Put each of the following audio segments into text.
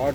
8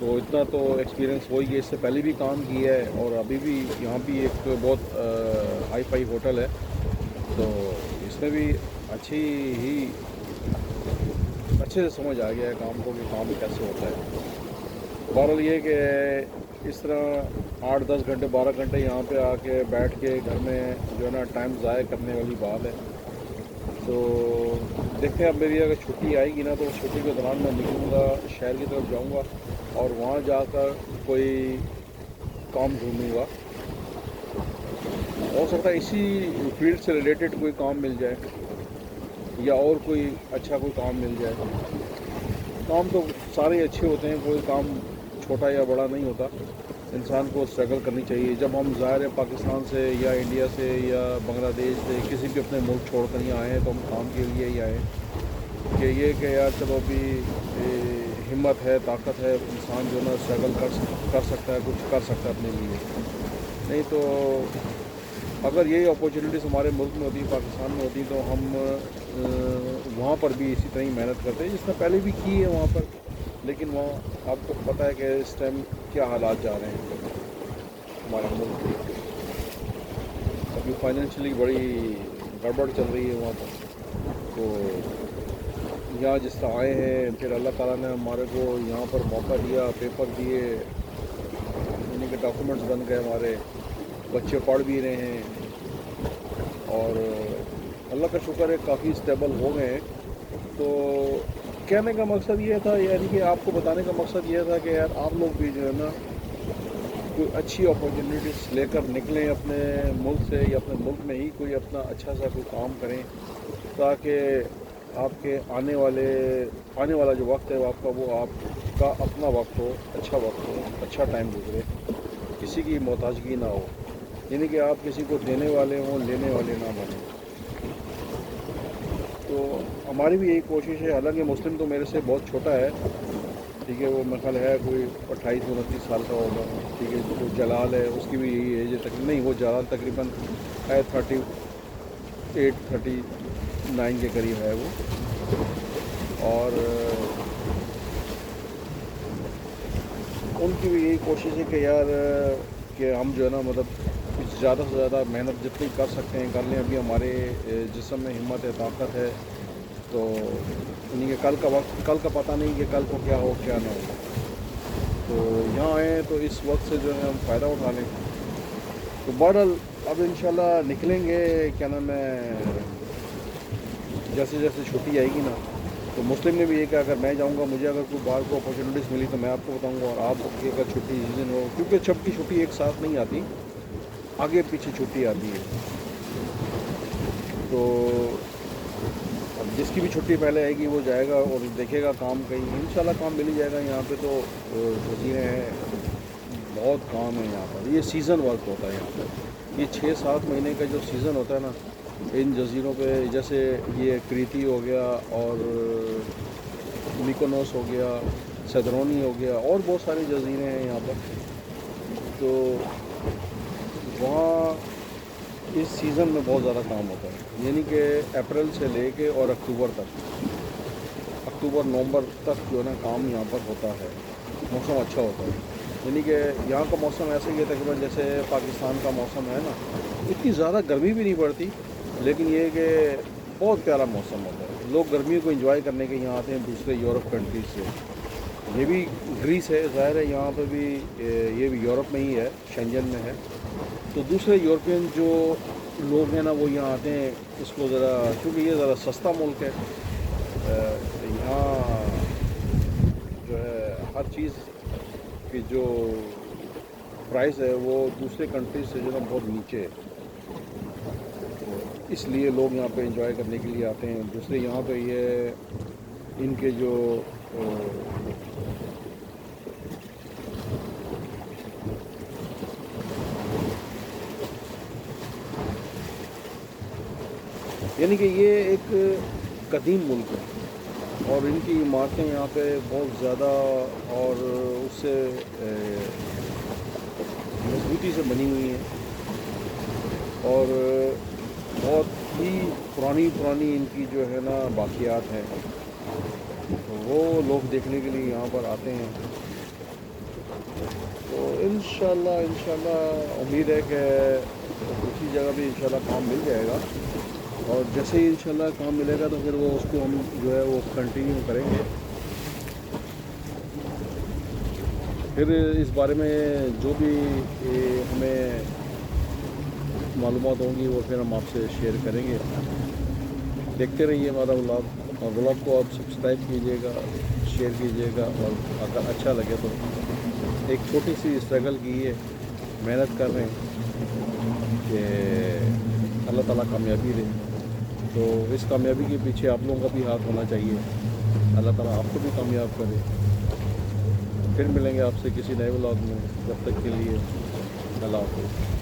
تو اتنا تو ایکسپیرینس وہی ہے، اس سے پہلے بھی کام کیا ہے اور ابھی بھی یہاں بھی ایک بہت ہائی فائی ہوٹل ہے، تو اس میں بھی اچھے سے سمجھ آ گیا ہے کام کو کہ کام کیسے ہوتا ہے۔ بہرحال یہ کہ اس طرح 8-10 گھنٹے 12 گھنٹے یہاں پہ آ کے بیٹھ کے گھر میں جو ہے نا ٹائم ضائع کرنے والی بات ہے۔ تو دیکھتے ہیں اب میری اگر چھٹی آئے گی نا تو اس چھٹی کے دوران میں نکلوں گا، شہر کی طرف جاؤں گا اور وہاں جا کر کوئی کام ڈھونڈوں گا۔ ہو سکتا ہے اسی فیلڈ سے ریلیٹڈ کوئی کام مل جائے یا اور کوئی اچھا کوئی کام مل جائے۔ کام تو سارے اچھے ہوتے ہیں، کوئی کام چھوٹا یا بڑا نہیں ہوتا، انسان کو اسٹرگل کرنی چاہیے۔ جب ہم ظاہر ہے پاکستان سے یا انڈیا سے یا بنگلہ دیش سے کسی بھی اپنے ملک چھوڑ کر یہاں آئے ہیں تو ہم کام کے لیے ہی آئے ہیں کہ یہ کہ یار چلو ابھی ہمت ہے، طاقت ہے، انسان جو ہے نا اسٹرگل کر سکتا ہے، کچھ کر سکتا ہے اپنے لیے۔ نہیں تو اگر یہی اپورچونیٹیز ہمارے ملک میں ہوتی، پاکستان میں ہوتی، تو ہم وہاں پر بھی اسی طرح ہی محنت کرتے جس نے پہلے بھی کی ہے وہاں پر، لیکن وہاں آپ کو پتہ ہے کہ اس ٹائم کیا حالات جا رہے ہیں ہمارا ملک کے، ابھی فائنینشلی بڑی گڑبڑ چل رہی ہے وہاں پر۔ تو یہاں جس طرح آئے ہیں پھر اللہ تعالیٰ نے ہمارے کو یہاں پر موقع دیا، پیپر دیے، یعنی کہ ڈاکومنٹس بن گئے، ہمارے بچے پڑھ بھی رہے ہیں اور اللہ کا شکر ہے کافی اسٹیبل ہو گئے ہیں۔ تو کہنے کا مقصد یہ تھا، یعنی کہ آپ کو بتانے کا مقصد یہ تھا کہ یار آپ لوگ بھی جو ہے نا کوئی اچھی اپورچونیٹیز لے کر نکلیں اپنے ملک سے یا اپنے ملک میں ہی کوئی اپنا اچھا سا کوئی کام کریں، تاکہ آپ کے آنے والا جو وقت ہے آپ کا، وہ آپ کا اپنا وقت ہو، اچھا ٹائم گزرے، کسی کی محتاجگی نہ ہو، یعنی کہ آپ کسی کو دینے والے ہوں، لینے والے نہ بنیں۔ تو ہماری بھی یہی کوشش ہے، حالانکہ مسلم تو میرے سے بہت چھوٹا ہے، ٹھیک ہے، وہ میرا خیال ہے کوئی 28-29 سال کا ہوگا، ٹھیک ہے۔ جو جلال ہے اس کی بھی یہی ایج ہے تقریباً، نہیں وہ جلال تقریباً ہے 38-39 کے قریب ہے وہ، اور ان کی بھی یہی کوشش ہے کہ یار کہ ہم جو ہے نا مطلب زیادہ سے زیادہ محنت جتنی کر سکتے ہیں کر لیں۔ ابھی ہمارے جسم میں ہمت ہے، طاقت ہے، تو یعنی کہ کل کا پتہ نہیں کہ کل کو کیا ہو کیا نہ ہو، تو یہاں آئے تو اس وقت سے جو ہے ہم فائدہ اٹھا لیں۔ تو بہرحال اب انشاءاللہ نکلیں گے، کیا نام ہے، جیسے جیسے چھٹی آئے گی نا، تو مسلم نے بھی یہ کہا اگر میں جاؤں گا، مجھے اگر کوئی باہر کو اپورچونیٹیز ملی تو میں آپ کو بتاؤں گا، اور آپ کی اگر چھٹی جس دن ہو، کیونکہ سب کی چھٹی ایک ساتھ نہیں آتی، آگے پیچھے چھٹی آتی ہے، تو اب جس کی بھی چھٹی پہلے آئے گی وہ جائے گا اور دیکھے گا کام، کہیں انشاءاللہ کام مل ہی جائے گا۔ یہاں پہ تو جزیرے ہیں، بہت کام ہے یہاں پر، یہ سیزن ورک ہوتا ہے یہاں پر، یہ 6-7 مہینے کا جو سیزن ہوتا ہے نا ان جزیروں پہ، جیسے یہ کریتی ہو گیا اور میکونوس ہو گیا، سدرونی ہو گیا، اور بہت سارے جزیرے ہیں یہاں پر، تو وہاں اس سیزن میں بہت زیادہ کام ہوتا ہے، یعنی کہ اپریل سے لے کے اور اکتوبر نومبر تک جو ہے نا کام یہاں پر ہوتا ہے، موسم اچھا ہوتا ہے، یعنی کہ یہاں کا موسم ایسے ہی ہے تقریباً جیسے پاکستان کا موسم ہے نا، اتنی زیادہ گرمی بھی نہیں پڑتی، لیکن یہ کہ بہت پیارا موسم ہوتا ہے، لوگ گرمیوں کو انجوائے کرنے کے یہاں آتے ہیں دوسرے یورپ کنٹریز سے۔ یہ بھی گریس ہے، ظاہر ہے یہاں پہ بھی، یہ بھی یورپ میں ہی ہے، شنجن میں ہے، تو دوسرے یورپین جو لوگ ہیں نا وہ یہاں آتے ہیں اس کو ذرا، کیونکہ یہ ذرا سستا ملک ہے، یہاں جو ہے ہر چیز کی جو پرائس ہے وہ دوسرے کنٹریز سے جو ہے نا بہت نیچے ہے، تو اس لیے لوگ یہاں پہ انجوائے کرنے کے لیے آتے ہیں۔ دوسرے یہاں پہ یہ ان کے جو یعنی کہ یہ ایک قدیم ملک ہے اور ان کی عمارتیں یہاں پہ بہت زیادہ اور اس سے مضبوطی سے بنی ہوئی ہیں اور بہت ہی پرانی ان کی جو ہے نا باقیات ہیں، تو وہ لوگ دیکھنے کے لیے یہاں پر آتے ہیں۔ تو انشاءاللہ امید ہے کہ دوسری جگہ بھی انشاءاللہ کام مل جائے گا، اور جیسے ہی انشاءاللہ کام ملے گا تو پھر وہ اس کو ہم جو ہے وہ کنٹینیو کریں گے۔ پھر اس بارے میں جو بھی ہمیں معلومات ہوں گی وہ پھر ہم آپ سے شیئر کریں گے۔ دیکھتے رہیے ہمارا ولاگ، اور ولاگ کو آپ سبسکرائب کیجیے گا، شیئر کیجیے گا، اور اگر اچھا لگے تو ایک چھوٹی سی اسٹرگل کی ہے، محنت کر رہے ہیں کہ اللہ تعالیٰ کامیابی دے۔ تو اس کامیابی کے پیچھے آپ لوگوں کا بھی ہاتھ ہونا چاہیے۔ اللہ تعالیٰ آپ کو بھی کامیاب کرے۔ پھر ملیں گے آپ سے کسی نئے ولاگ میں، جب تک کے لیے اللہ حافظ۔